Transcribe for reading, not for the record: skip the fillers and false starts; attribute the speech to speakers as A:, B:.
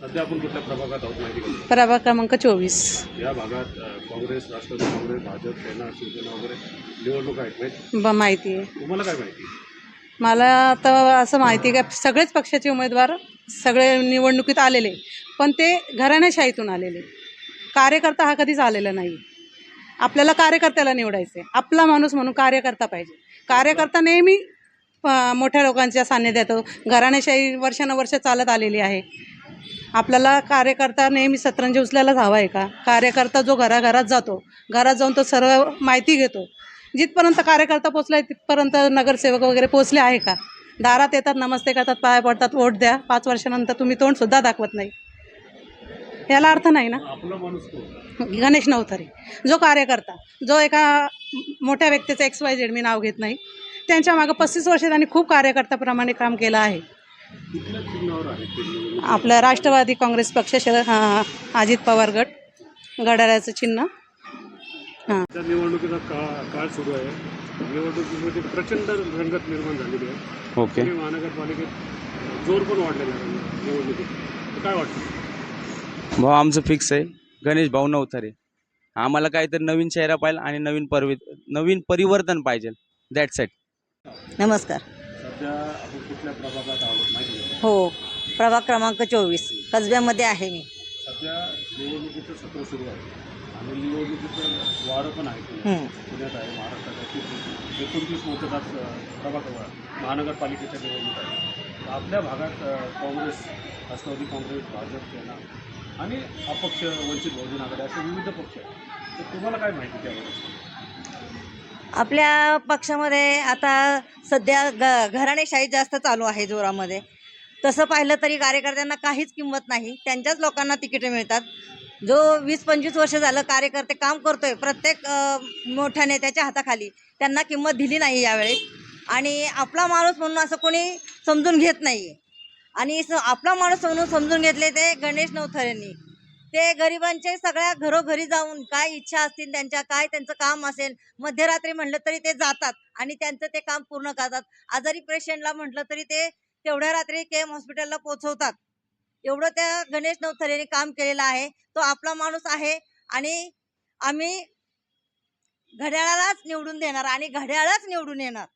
A: सध्या आपण कुठल्या प्रभागात आहोत माहिती का?
B: प्रभाग क्रमांक 24.
A: या भागात काँग्रेस, राष्ट्रवादी काँग्रेस, भाजप, सेना, शिवसेना वगैरे निवडणूक आहेत माहिती?
B: माहिती आहे
A: तुम्हाला काय माहिती?
B: मला. तर असं माहिती आहे का सगळेच पक्षाचे उमेदवार सगळे निवडणुकीत आलेले, पण ते घराणेशाहीतून आलेले. कार्यकर्ता हा कधीच आलेला नाही. आपल्याला कार्यकर्त्याला निवडायचं आहे. आपला माणूस म्हणून कार्यकर्ता पाहिजे. कार्यकर्ता नेहमी मोठ्या लोकांच्या सान्निध्यात येतो. घराणेशाही वर्षानुवर्ष चालत आलेली आहे. आपल्याला कार्यकर्ता नेहमी सतरंजी उचलायलाच हवा आहे का? कार्यकर्ता जो घराघरात जातो, घरात जाऊन तो सर्व माहिती घेतो. जिथपर्यंत कार्यकर्ता पोचला आहे तिथपर्यंत नगरसेवक वगैरे पोचले आहे का? दारात येतात, नमस्ते करतात, पाया पडतात, वोट द्या. 5 वर्षानंतर तुम्ही तोंडसुद्धा दाखवत नाही. याला अर्थ नाही ना.
A: आपला माणूस कोण?
B: गणेश नवथरे जो कार्यकर्ता, जो एका मोठ्या व्यक्तीचं XYZ मी नाव घेत नाही, त्यांच्या मागं 35 वर्ष त्यांनी खूप कार्यकर्त्याप्रमाणे काम केलं आहे.
A: कुठल्या चिन्हावर आहे ते निवडणूक?
B: आपलं राष्ट्रवादी काँग्रेस पक्ष अजित पवार गट, घड्याळाचं चिन्ह. हां.
A: त्या निवडणुकीचा काळ सुरू आहे. निवडणुकीमध्ये प्रचंड रंगत निर्माण झालेली आहे.
C: ओके.
A: पुणे महानगरपालिकेत जोर पण वाढलेला आहे निवडणुकीत. तर काय वाटतं?
C: भाऊ आमचं फिक्स आहे गणेश भाऊ नवथरे. आम्हाला काहीतरी नवीन चेहरा पाहिजे आणि नवीन परिवर्तन पाहिजे. That's it.
D: नमस्कार.
A: सध्या आपण कुठल्या प्रभागात आहोत माहिती आहे?
D: हो, प्रभाग क्रमांक 24 कसब्यामध्ये आहे मी.
A: सध्या निवडणुकीचं सत्र सुरू आहे आणि निवडणुकीचं वारं पण आहे. पुण्यात आहे, महाराष्ट्रात आहे. 29 मतदार प्रभाग महानगरपालिकेच्या निवडणूक आहे. आपल्या भागात काँग्रेस, राष्ट्रवादी काँग्रेस, भाजप, सेना आणि अपक्ष, वंचित बहुजन आघाडी असे विविध पक्ष आहेत. तर तुम्हाला काय माहिती त्याबद्दल?
D: आपल्या पक्षामध्ये आता सध्या घराणेशाही जास्त चालू आहे जोरामध्ये. तसं पाहिलं तरी कार्यकर्त्यांना काहीच किंमत नाही. त्यांच्याच लोकांना तिकीटे मिळतात. जो 20-25 वर्ष झालं कार्यकर्ते काम करतोय प्रत्येक मोठ्या नेत्याच्या हाताखाली, त्यांना किंमत दिली नाही यावेळेस. आणि आपला माणूस म्हणून असं कोणी समजून घेत नाही आहे. आणि आपला माणूस म्हणून समजून घेतले ते गणेश नवथरेंनी. ते गरिबांचे सगळ्या घरोघरी जाऊन काय इच्छा असतील त्यांच्या, काय त्यांचं काम असेल, मध्यरात्री म्हटलं तरी ते जातात आणि त्यांचं ते काम पूर्ण करतात. आजारी पेशंटला म्हटलं तरी ते तेवढ्या रात्री KM हॉस्पिटलला पोहोचवतात. एवढं त्या गणेश नवथरेंनी काम केलेलं आहे. तो आपला माणूस आहे आणि आम्ही घड्याळालाच निवडून देणार आणि घड्याळच निवडून येणार.